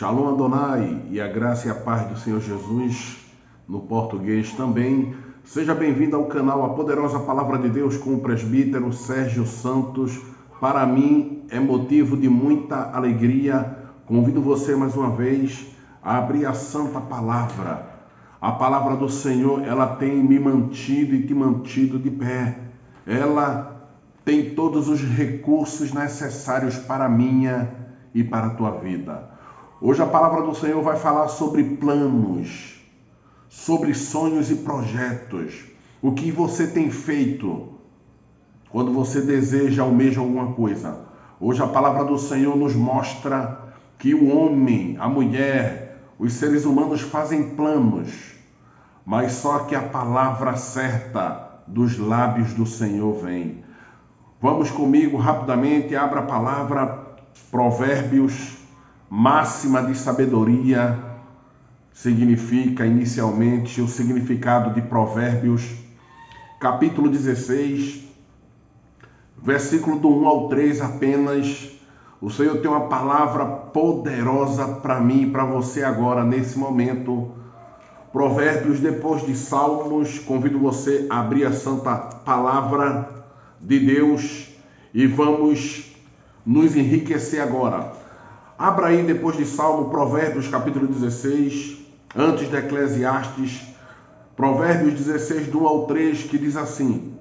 Shalom Adonai e a graça e a paz do Senhor Jesus, no português também. Seja bem-vindo ao canal A Poderosa Palavra de Deus com o presbítero Sérgio Santos. Para mim é motivo de muita alegria. Convido você mais uma vez a abrir a Santa Palavra. A Palavra do Senhor, ela tem me mantido e te mantido de pé. Ela tem todos os recursos necessários para a minha e para a tua vida. Hoje a palavra do Senhor vai falar sobre planos, sobre sonhos e projetos. O que você tem feito quando você deseja, almeja alguma coisa. Hoje a palavra do Senhor nos mostra que o homem, a mulher, os seres humanos fazem planos, mas só que a palavra certa dos lábios do Senhor vem. Vamos comigo rapidamente, abra a palavra Provérbios. Máxima de sabedoria significa inicialmente o significado de Provérbios, capítulo 16, versículo do 1 ao 3 apenas. O Senhor tem uma palavra poderosa para mim e para você agora, nesse momento. Provérbios, depois de Salmos, convido você a abrir a santa palavra de Deus e vamos nos enriquecer agora. Abra aí, depois de Salmo, Provérbios capítulo 16, antes de Eclesiastes, Provérbios 16, do 1 ao 3, que diz assim: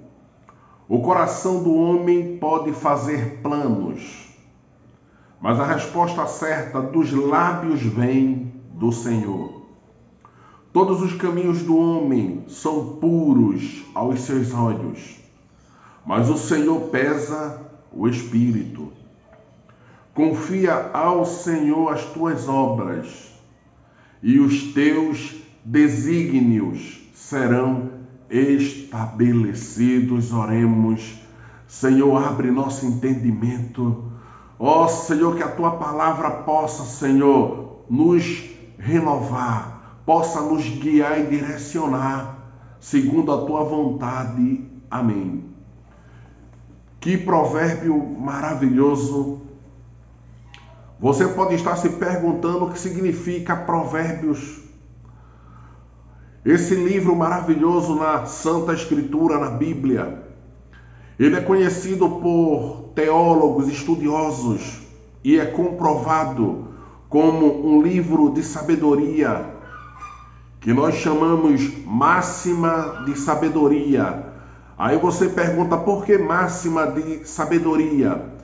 o coração do homem pode fazer planos, mas a resposta certa dos lábios vem do Senhor. Todos os caminhos do homem são puros aos seus olhos, mas o Senhor pesa o espírito. Confia ao Senhor as tuas obras, e os teus desígnios serão estabelecidos. Oremos. Senhor, abre nosso entendimento. Ó Senhor, que a tua palavra possa, Senhor, nos renovar, possa nos guiar e direcionar segundo a tua vontade. Amém. Que provérbio maravilhoso! Você pode estar se perguntando o que significa Provérbios. Esse livro maravilhoso na Santa Escritura, na Bíblia, ele é conhecido por teólogos, estudiosos, e é comprovado como um livro de sabedoria, que nós chamamos máxima de sabedoria. Aí você pergunta, por que máxima de sabedoria?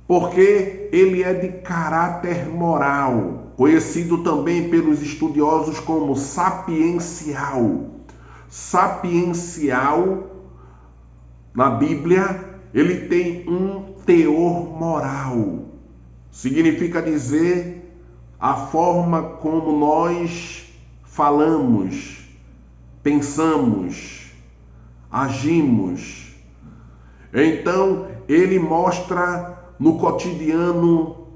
Porque ele é de caráter moral, conhecido também pelos estudiosos como sapiencial. Sapiencial, na Bíblia, ele tem um teor moral. Significa dizer a forma como nós falamos, pensamos, agimos. Então, ele mostra no cotidiano,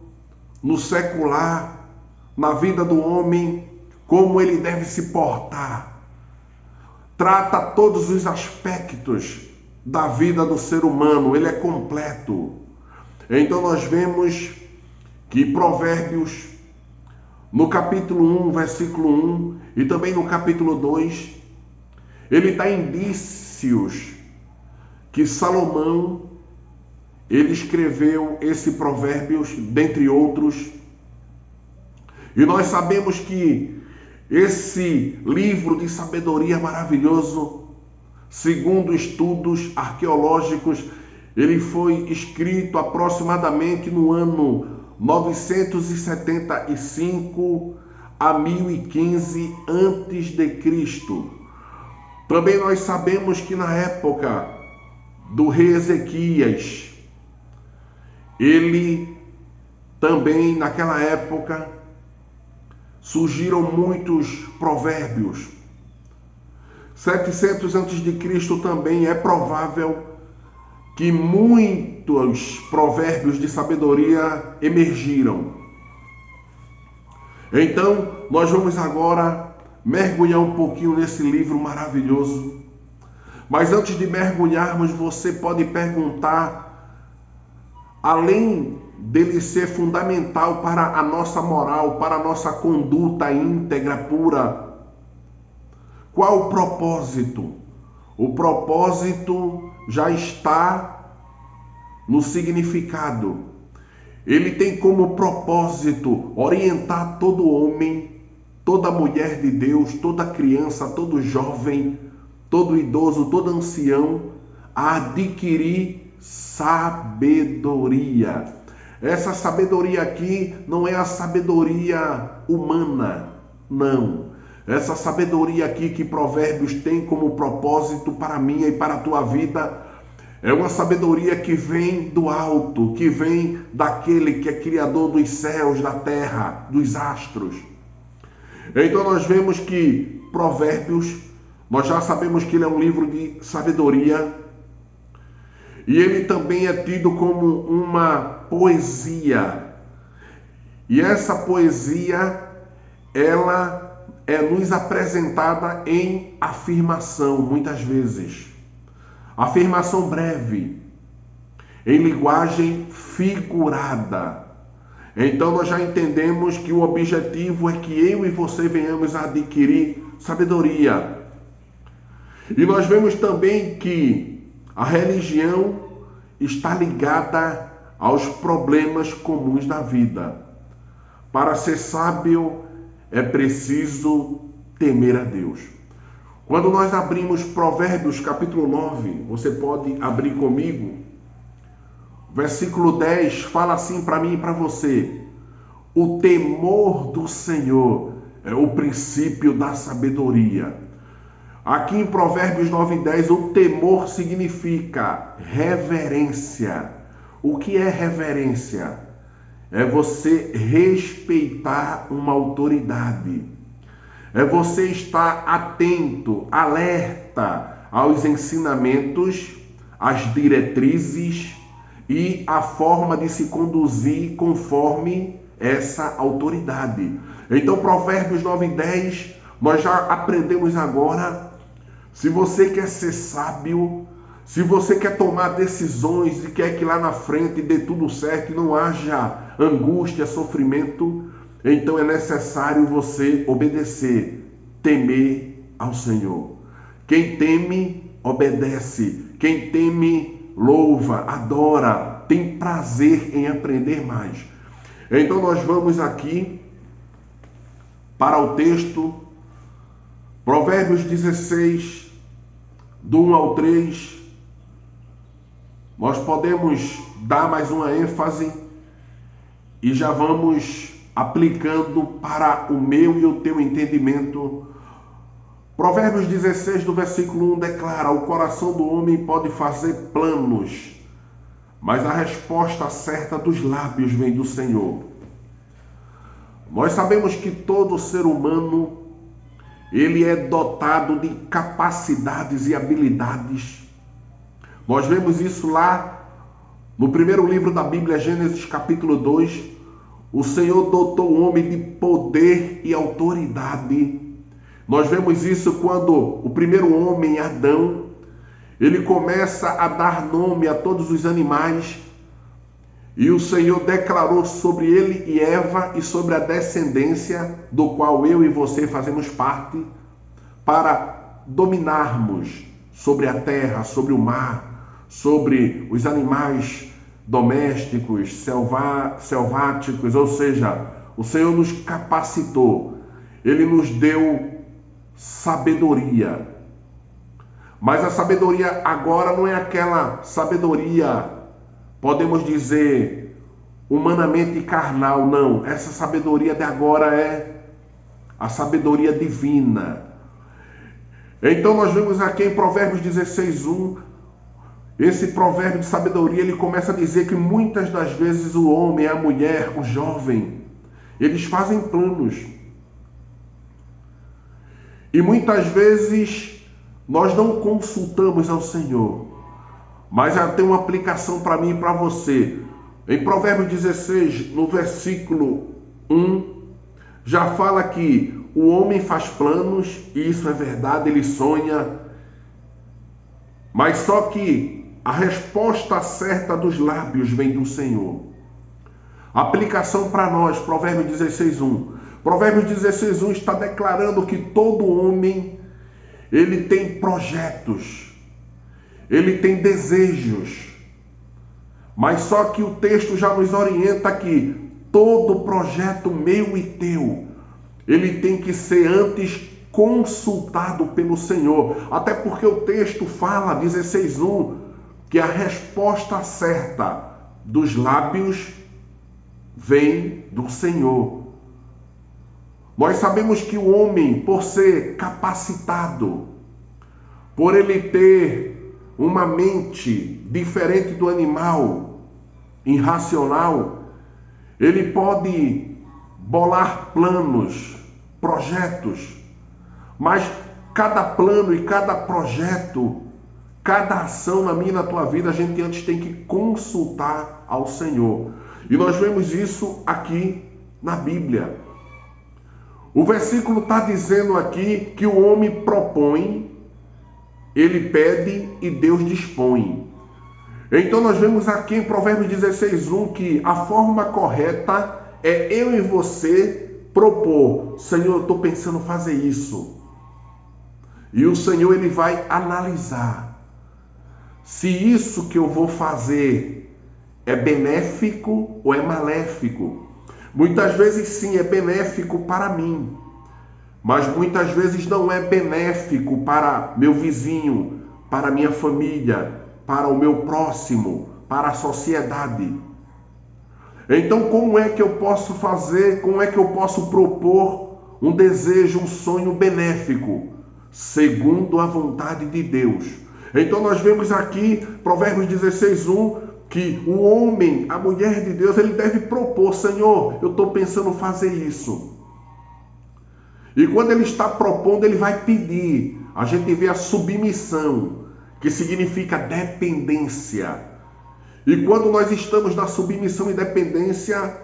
no secular, na vida do homem, como ele deve se portar. Trata todos os aspectos da vida do ser humano, ele é completo. Então nós vemos que Provérbios, no capítulo 1, versículo 1, e também no capítulo 2, ele dá indícios que Salomão, ele escreveu esse Provérbios, dentre outros. E nós sabemos que esse livro de sabedoria maravilhoso, segundo estudos arqueológicos, ele foi escrito aproximadamente no ano 975 a 1015 a.C. Também nós sabemos que na época do rei Ezequias, ele também, naquela época, surgiram muitos provérbios. 700 a.C. também é provável que muitos provérbios de sabedoria emergiram. Então, nós vamos agora mergulhar um pouquinho nesse livro maravilhoso. Mas antes de mergulharmos, você pode perguntar, além dele ser fundamental para a nossa moral, para a nossa conduta íntegra, pura. Qual o propósito? O propósito já está no significado. Ele tem como propósito orientar todo homem, toda mulher de Deus, toda criança, todo jovem, todo idoso, todo ancião, a adquirir sabedoria. Essa sabedoria aqui não é a sabedoria humana, não. Essa sabedoria aqui que Provérbios tem como propósito para a minha e para a tua vida é uma sabedoria que vem do alto, que vem daquele que é criador dos céus, da terra, dos astros. Então nós vemos que Provérbios, nós já sabemos que ele é um livro de sabedoria e ele também é tido como uma poesia. E essa poesia, ela é nos apresentada em afirmação, muitas vezes. Afirmação breve, em linguagem figurada. Então nós já entendemos que o objetivo é que eu e você venhamos a adquirir sabedoria. E nós vemos também que a religião está ligada aos problemas comuns da vida. Para ser sábio é preciso temer a Deus. Quando nós abrimos Provérbios capítulo 9, você pode abrir comigo, versículo 10 fala assim para mim e para você: o temor do Senhor é o princípio da sabedoria. Aqui em Provérbios 9:10, o temor significa reverência. O que é reverência? É você respeitar uma autoridade. É você estar atento, alerta aos ensinamentos, às diretrizes e a forma de se conduzir conforme essa autoridade. Então, Provérbios 9:10, nós já aprendemos agora. Se você quer ser sábio, se você quer tomar decisões e quer que lá na frente dê tudo certo e não haja angústia, sofrimento, então é necessário você obedecer, temer ao Senhor. Quem teme, obedece. Quem teme, louva, adora, tem prazer em aprender mais. Então nós vamos aqui para o texto, Provérbios 16, do 1 ao 3. Nós podemos dar mais uma ênfase e já vamos aplicando para o meu e o teu entendimento. Provérbios 16, do versículo 1, declara: o coração do homem pode fazer planos, mas a resposta certa dos lábios vem do Senhor. Nós sabemos que todo ser humano, ele é dotado de capacidades e habilidades. Nós vemos isso lá no primeiro livro da Bíblia, Gênesis capítulo 2. O Senhor dotou o homem de poder e autoridade. Nós vemos isso quando o primeiro homem, Adão, ele começa a dar nome a todos os animais. E o Senhor declarou sobre ele e Eva e sobre a descendência do qual eu e você fazemos parte, para dominarmos sobre a terra, sobre o mar, sobre os animais domésticos, selváticos, ou seja, o Senhor nos capacitou, Ele nos deu sabedoria. Mas a sabedoria agora não é aquela sabedoria, podemos dizer, humanamente carnal, não. Essa sabedoria de agora é a sabedoria divina. Então nós vemos aqui em Provérbios 16:1, esse provérbio de sabedoria, ele começa a dizer que muitas das vezes o homem, a mulher, o jovem, eles fazem planos. E muitas vezes nós não consultamos ao Senhor. Mas já tem uma aplicação para mim e para você. Em Provérbios 16, no versículo 1, já fala que o homem faz planos, e isso é verdade, ele sonha, mas só que a resposta certa dos lábios vem do Senhor. Aplicação para nós, Provérbios 16:1. Provérbios 16:1 está declarando que todo homem, ele tem projetos, ele tem desejos, mas só que o texto já nos orienta que todo projeto meu e teu, ele tem que ser antes consultado pelo Senhor. Até porque o texto fala, 16:1, que a resposta certa dos lábios vem do Senhor. Nós sabemos que o homem, por ser capacitado, por ele ter uma mente diferente do animal, irracional, ele pode bolar planos, projetos, mas cada plano e cada projeto, cada ação na minha e na tua vida, a gente antes tem que consultar ao Senhor. E nós vemos isso aqui na Bíblia. O versículo está dizendo aqui que o homem propõe, ele pede e Deus dispõe. Então nós vemos aqui em Provérbios 16:1 que a forma correta é eu e você propor. Senhor, eu estou pensando fazer isso. E o Senhor, ele vai analisar se isso que eu vou fazer é benéfico ou é maléfico. Muitas vezes sim, é benéfico para mim, mas muitas vezes não é benéfico para meu vizinho, para minha família, para o meu próximo, para a sociedade. Então, como é que eu posso fazer, como é que eu posso propor um desejo, um sonho benéfico, segundo a vontade de Deus? Então nós vemos aqui, Provérbios 16:1, que o homem, a mulher de Deus, ele deve propor, Senhor, eu estou pensando fazer isso. E quando ele está propondo, ele vai pedir. A gente vê a submissão, que significa dependência. E quando nós estamos na submissão e dependência,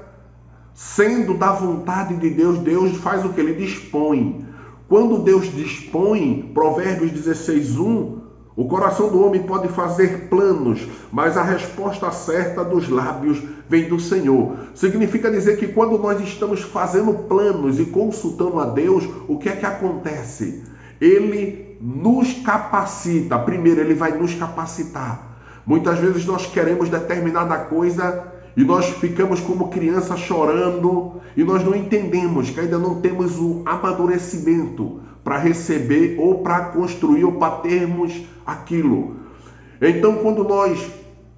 sendo da vontade de Deus, Deus faz o que? Ele dispõe. Quando Deus dispõe, Provérbios 16:1, o coração do homem pode fazer planos, mas a resposta certa dos lábios vem do Senhor. Significa dizer que quando nós estamos fazendo planos e consultando a Deus, o que é que acontece? Ele nos capacita. Primeiro, ele vai nos capacitar. Muitas vezes nós queremos determinada coisa e nós ficamos como criança chorando e nós não entendemos que ainda não temos o amadurecimento para receber ou para construir ou para termos aquilo. Então, quando nós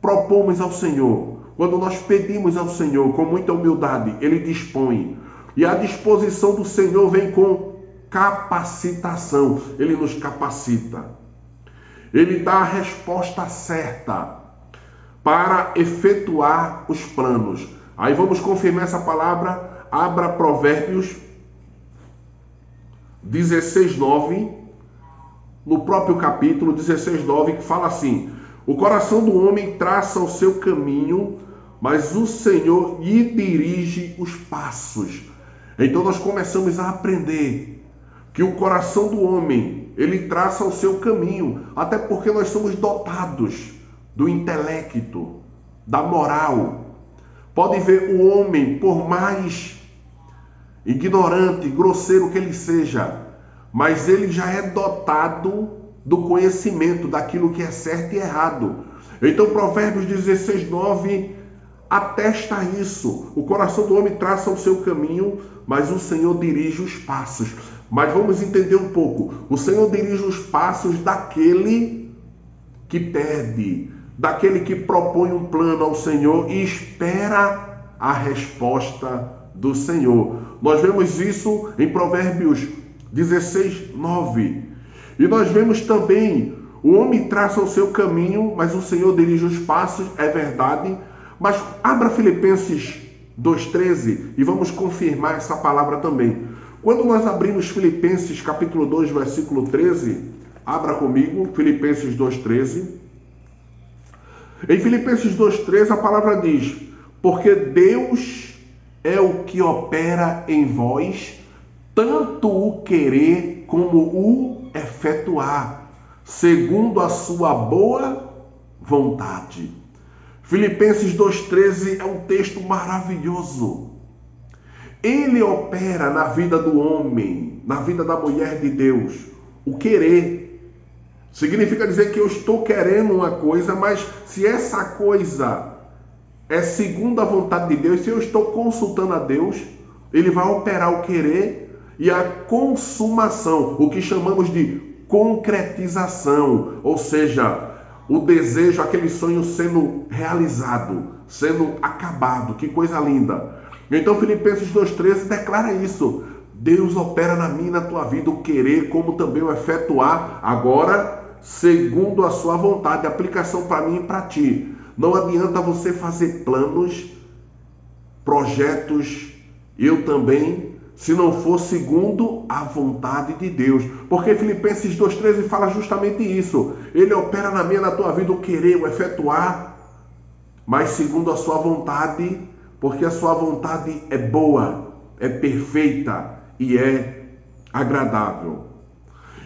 propomos ao Senhor, quando nós pedimos ao Senhor com muita humildade, Ele dispõe. E a disposição do Senhor vem com capacitação. Ele nos capacita. Ele dá a resposta certa para efetuar os planos. Aí vamos confirmar essa palavra. Abra Provérbios 16:9, no próprio capítulo 16:9, que fala assim: o coração do homem traça o seu caminho, mas o Senhor lhe dirige os passos. Então nós começamos a aprender que o coração do homem, ele traça o seu caminho, até porque nós somos dotados do intelecto, da moral. Pode ver o homem, por mais ignorante, grosseiro que ele seja, mas ele já é dotado do conhecimento daquilo que é certo e errado. Então Provérbios 16:9 atesta isso. O coração do homem traça o seu caminho, mas o Senhor dirige os passos. Mas vamos entender um pouco. O Senhor dirige os passos daquele que pede, daquele que propõe um plano ao Senhor e espera a resposta do Senhor. Nós vemos isso em Provérbios 16:9. E nós vemos também, o homem traça o seu caminho, mas o Senhor dirige os passos, é verdade. Mas abra Filipenses 2:13 e vamos confirmar essa palavra também. Quando nós abrimos Filipenses capítulo 2, versículo 13, abra comigo, Filipenses 2:13. Em Filipenses 2:13 a palavra diz: porque Deus é o que opera em vós, tanto o querer como o efetuar, segundo a sua boa vontade. Filipenses 2,13 é um texto maravilhoso. Ele opera na vida do homem, na vida da mulher de Deus, o querer. Significa dizer que eu estou querendo uma coisa, mas se essa coisa é segundo a vontade de Deus, se eu estou consultando a Deus, Ele vai operar o querer e a consumação, o que chamamos de concretização, ou seja, o desejo, aquele sonho sendo realizado, sendo acabado. Que coisa linda! Então Filipenses 2,13 declara isso. Deus opera na minha e na tua vida o querer, como também o efetuar, agora, segundo a sua vontade. Aplicação para mim e para ti. Não adianta você fazer planos, projetos, eu também, se não for segundo a vontade de Deus. Porque Filipenses 2,13 fala justamente isso. Ele opera na minha e na tua vida o querer, o efetuar, mas segundo a sua vontade, porque a sua vontade é boa, é perfeita e é agradável.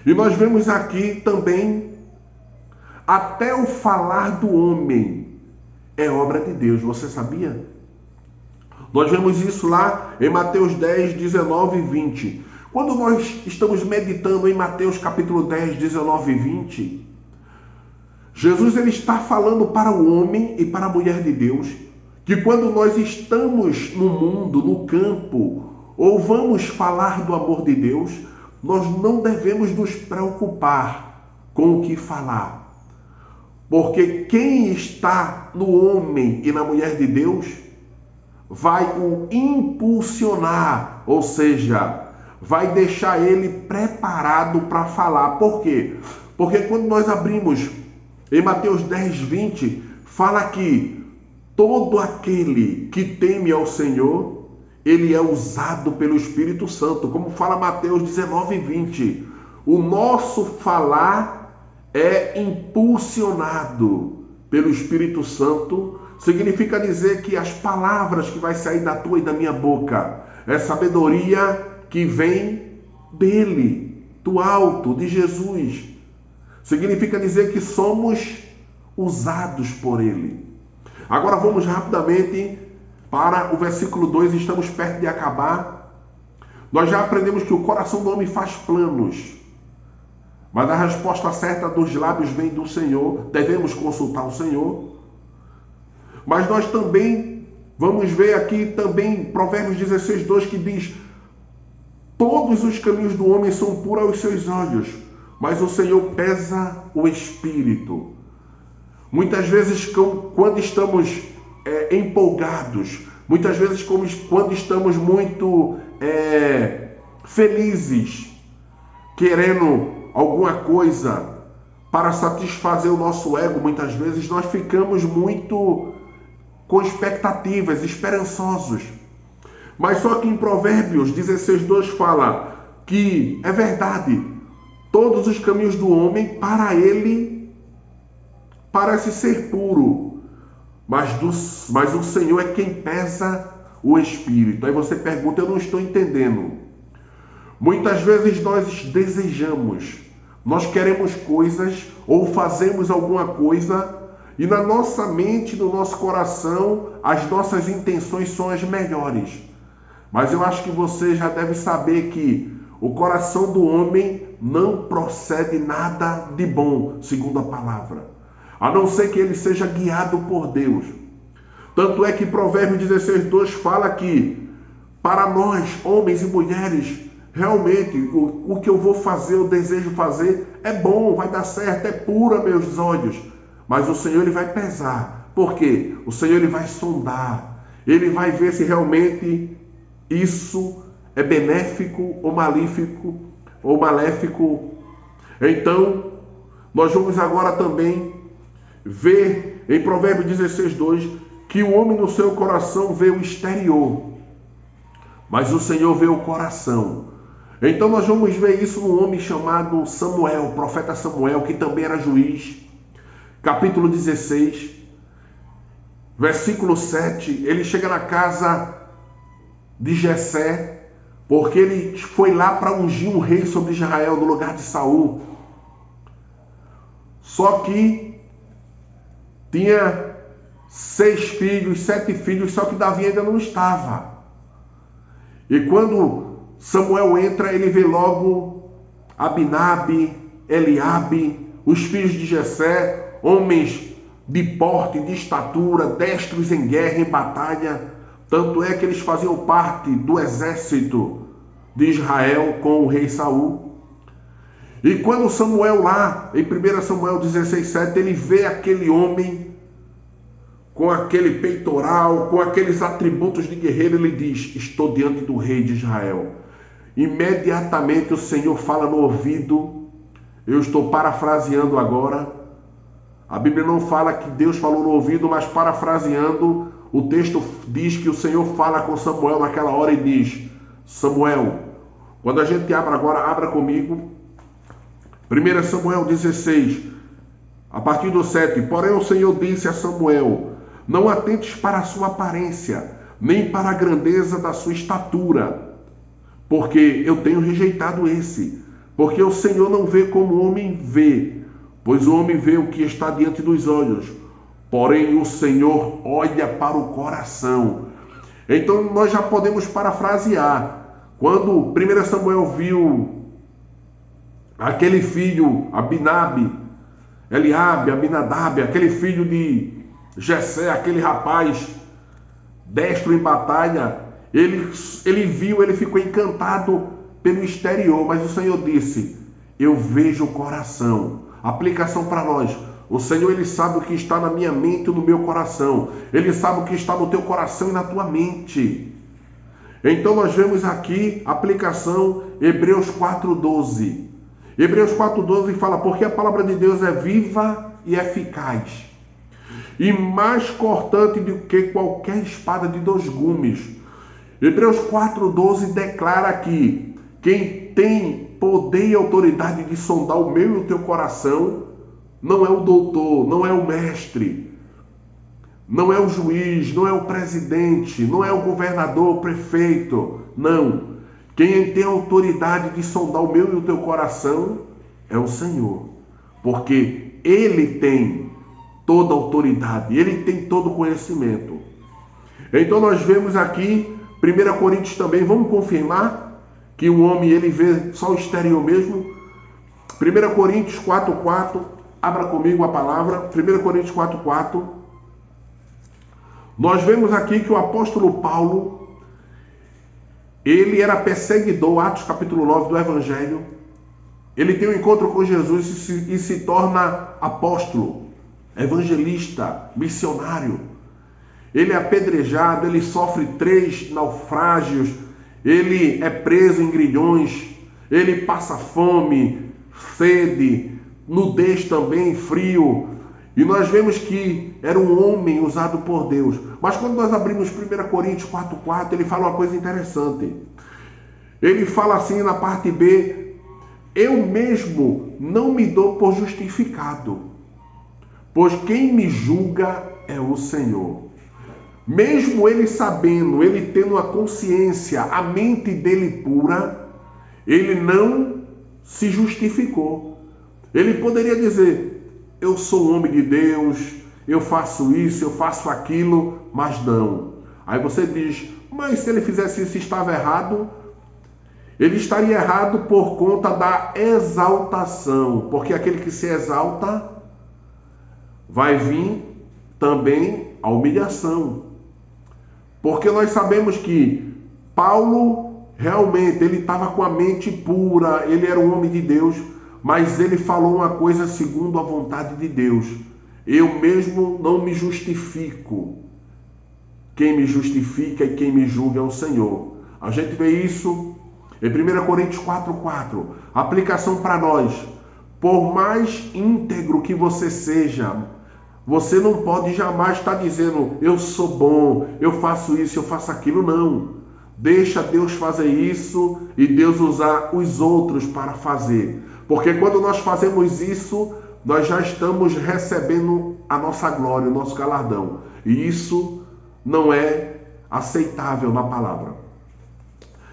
E nós vemos aqui também, até o falar do homem é obra de Deus. Você sabia? Nós vemos isso lá em Mateus 10, 19 e 20. Quando nós estamos meditando em Mateus capítulo 10, 19 e 20, Jesus ele está falando para o homem e para a mulher de Deus que quando nós estamos no mundo, no campo, ou vamos falar do amor de Deus, nós não devemos nos preocupar com o que falar. Porque quem está no homem e na mulher de Deus vai o impulsionar, ou seja, vai deixar ele preparado para falar. Por quê? Porque quando nós abrimos em Mateus 10, 20, fala que todo aquele que teme ao Senhor, ele é usado pelo Espírito Santo, como fala Mateus 19, 20. O nosso falar é impulsionado pelo Espírito Santo. Significa dizer que as palavras que vai sair da tua e da minha boca é sabedoria que vem dele, do alto, de Jesus. Significa dizer que somos usados por ele. Agora vamos rapidamente para o versículo 2, estamos perto de acabar. Nós já aprendemos que o coração do homem faz planos, mas a resposta certa dos lábios vem do Senhor. Devemos consultar o Senhor. Mas nós também vamos ver aqui também Provérbios 16, 2, que diz: todos os caminhos do homem são puros aos seus olhos, mas o Senhor pesa o espírito. Muitas vezes quando estamos empolgados, muitas vezes quando estamos muito felizes, querendo alguma coisa para satisfazer o nosso ego, muitas vezes nós ficamos muito com expectativas, esperançosos. Mas só que em Provérbios 16, 2 fala que é verdade, todos os caminhos do homem para ele parece ser puro, mas o Senhor é quem pesa o espírito. Aí você pergunta: eu não estou entendendo. Muitas vezes nós desejamos, nós queremos coisas ou fazemos alguma coisa e na nossa mente, no nosso coração, as nossas intenções são as melhores. Mas eu acho que você já deve saber que o coração do homem não procede nada de bom, segundo a palavra, a não ser que ele seja guiado por Deus. Tanto é que Provérbios 16, 2 fala que para nós, homens e mulheres, realmente o que eu vou fazer, eu desejo fazer, é bom, vai dar certo, é puro a meus olhos. Mas o Senhor ele vai pesar. Por quê? O Senhor ele vai sondar. Ele vai ver se realmente isso é benéfico ou maléfico. Então, nós vamos agora também ver em Provérbios 16, 2 que o homem no seu coração vê o exterior, mas o Senhor vê o coração. Então nós vamos ver isso num homem chamado Samuel, o profeta Samuel, que também era juiz. Capítulo 16, versículo 7, ele chega na casa de Jessé, porque ele foi lá para ungir um rei sobre Israel no lugar de Saul. Só que tinha 6 filhos, 7 filhos, só que Davi ainda não estava. E quando Samuel entra, ele vê logo Abinabe, Eliabe, os filhos de Jessé, homens de porte, de estatura, destros em guerra, em batalha. Tanto é que eles faziam parte do exército de Israel com o rei Saul. E quando Samuel lá, em 1 Samuel 16:7, ele vê aquele homem com aquele peitoral, com aqueles atributos de guerreiro, ele diz: estou diante do rei de Israel. Imediatamente o Senhor fala no ouvido. Eu estou parafraseando agora. A Bíblia não fala que Deus falou no ouvido, mas parafraseando, o texto diz que o Senhor fala com Samuel naquela hora e diz: Samuel, quando a gente abre agora, abra comigo, 1 Samuel 16, a partir do 7, porém o Senhor disse a Samuel: não atentes para a sua aparência, nem para a grandeza da sua estatura, porque eu tenho rejeitado esse, porque o Senhor não vê como o homem vê, pois o homem vê o que está diante dos olhos, porém o Senhor olha para o coração. Então nós já podemos parafrasear. Quando 1 Samuel viu aquele filho, Abinabe, Eliabe, Abinadab, aquele filho de Jessé, aquele rapaz destro em batalha, ele viu, ele ficou encantado pelo exterior, mas o Senhor disse: eu vejo o coração. Aplicação para nós: o Senhor, ele sabe o que está na minha mente e no meu coração. Ele sabe o que está no teu coração e na tua mente. Então nós vemos aqui, aplicação, Hebreus 4:12. Hebreus 4:12 fala: porque a palavra de Deus é viva e eficaz, e mais cortante do que qualquer espada de 2 gumes. Hebreus 4:12 declara que quem tem poder e autoridade de sondar o meu e o teu coração não é o doutor, não é o mestre, não é o juiz, não é o presidente, não é o governador, o prefeito, não. Quem tem autoridade de sondar o meu e o teu coração é o Senhor, porque Ele tem toda a autoridade, Ele tem todo o conhecimento. Então nós vemos aqui, 1 Coríntios também, vamos confirmar que o homem ele vê só o exterior mesmo. 1 Coríntios 4:4, abra comigo a palavra, 1 Coríntios 4:4. Nós vemos aqui que o apóstolo Paulo, ele era perseguidor, Atos capítulo 9 do Evangelho. Ele tem um encontro com Jesus e se torna apóstolo, evangelista, missionário. Ele é apedrejado, ele sofre 3 naufrágios, ele é preso em grilhões, ele passa fome, sede, nudez também, frio. E nós vemos que era um homem usado por Deus. Mas quando nós abrimos 1 Coríntios 4:4, ele fala uma coisa interessante. Ele fala assim na parte B: eu mesmo não me dou por justificado, pois quem me julga é o Senhor. Mesmo ele sabendo, ele tendo a consciência, a mente dele pura, ele não se justificou. Ele poderia dizer: eu sou um homem de Deus, eu faço isso, eu faço aquilo, mas não. Aí você diz: mas se ele fizesse isso, estava errado? Ele estaria errado por conta da exaltação, porque aquele que se exalta, vai vir também a humilhação. Porque nós sabemos que Paulo realmente ele estava com a mente pura, ele era um homem de Deus, mas ele falou uma coisa segundo a vontade de Deus: eu mesmo não me justifico. Quem me justifica e quem me julga é o Senhor. A gente vê isso em 1 Coríntios 4:4. Aplicação para nós: por mais íntegro que você seja, você não pode jamais estar dizendo: eu sou bom, eu faço isso, eu faço aquilo. Não. Deixa Deus fazer isso e Deus usar os outros para fazer. Porque quando nós fazemos isso, nós já estamos recebendo a nossa glória, o nosso galardão. E isso não é aceitável na palavra.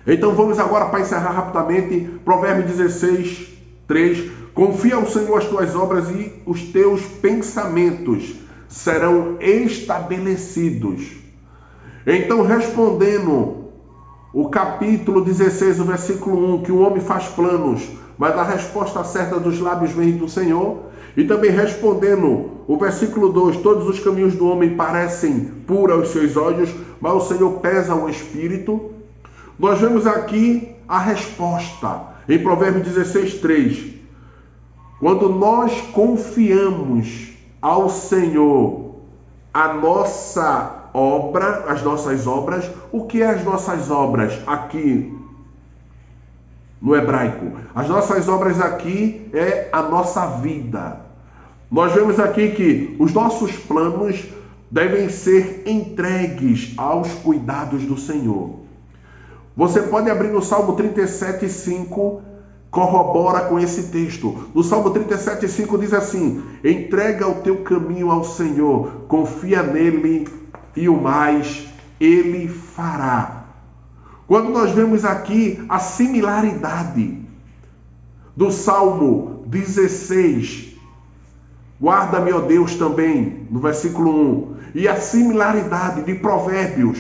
Então vamos agora, para encerrar rapidamente, Provérbios 16:3. Confia ao Senhor as tuas obras e os teus pensamentos serão estabelecidos. Então, respondendo o capítulo 16, o versículo 1, que o homem faz planos, mas a resposta certa dos lábios vem do Senhor. E também respondendo o versículo 2, todos os caminhos do homem parecem puros aos seus olhos, mas o Senhor pesa o espírito. Nós vemos aqui a resposta em Provérbios 16, 3. Quando nós confiamos ao Senhor a nossa obra, as nossas obras, o que é as nossas obras aqui no hebraico? As nossas obras aqui é a nossa vida. Nós vemos aqui que os nossos planos devem ser entregues aos cuidados do Senhor. Você pode abrir no Salmo 37, 5, corrobora com esse texto. No Salmo 37, 5 diz assim: entrega o teu caminho ao Senhor, confia nele e o mais ele fará. Quando nós vemos aqui a similaridade do Salmo 16, guarda-me, ó Deus, também, no versículo 1, e a similaridade de Provérbios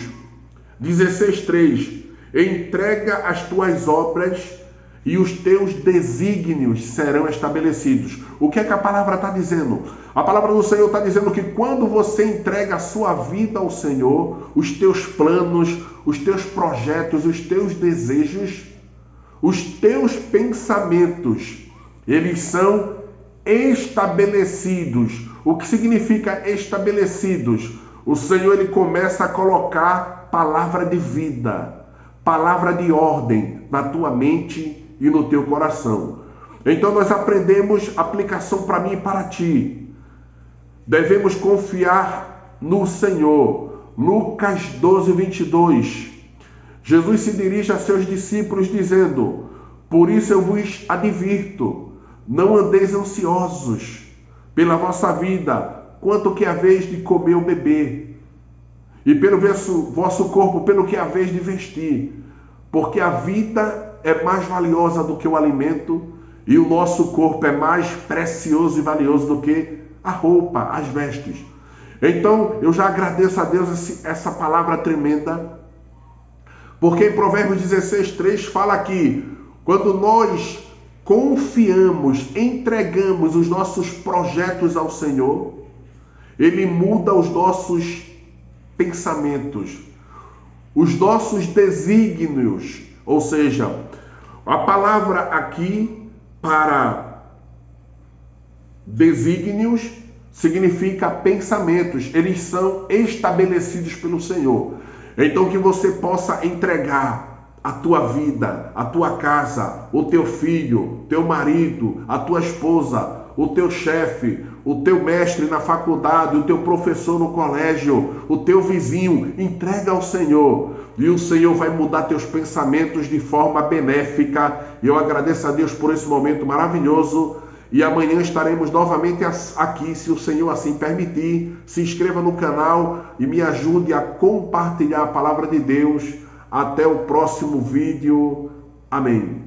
16, 3, entrega as tuas obras e os teus desígnios serão estabelecidos. O que é que a palavra está dizendo? A palavra do Senhor está dizendo que quando você entrega a sua vida ao Senhor, os teus planos, os teus projetos, os teus desejos, os teus pensamentos, eles são estabelecidos. O que significa estabelecidos? O Senhor, ele começa a colocar palavra de vida, palavra de ordem na tua mente e no teu coração. Então nós aprendemos aplicação para mim e para ti. Devemos confiar no Senhor. Lucas 12, 22. Jesus se dirige a seus discípulos dizendo: por isso eu vos advirto, não andeis ansiosos pela vossa vida, quanto que haveis de comer ou beber, e pelo vosso corpo, pelo que haveis de vestir, porque a vida é mais valiosa do que o alimento, e o nosso corpo é mais precioso e valioso do que a roupa, as vestes. Então, eu já agradeço a Deus essa palavra tremenda, porque em Provérbios 16, 3 fala que quando nós confiamos, entregamos os nossos projetos ao Senhor, Ele muda os nossos pensamentos, os nossos desígnios. Ou seja, a palavra aqui para desígnios significa pensamentos. Eles são estabelecidos pelo Senhor. Então que você possa entregar a tua vida, a tua casa, o teu filho, teu marido, a tua esposa, o teu chefe, o teu mestre na faculdade, o teu professor no colégio, o teu vizinho, entrega ao Senhor. E o Senhor vai mudar teus pensamentos de forma benéfica. E eu agradeço a Deus por esse momento maravilhoso. E amanhã estaremos novamente aqui, se o Senhor assim permitir. Se inscreva no canal e me ajude a compartilhar a palavra de Deus. Até o próximo vídeo. Amém.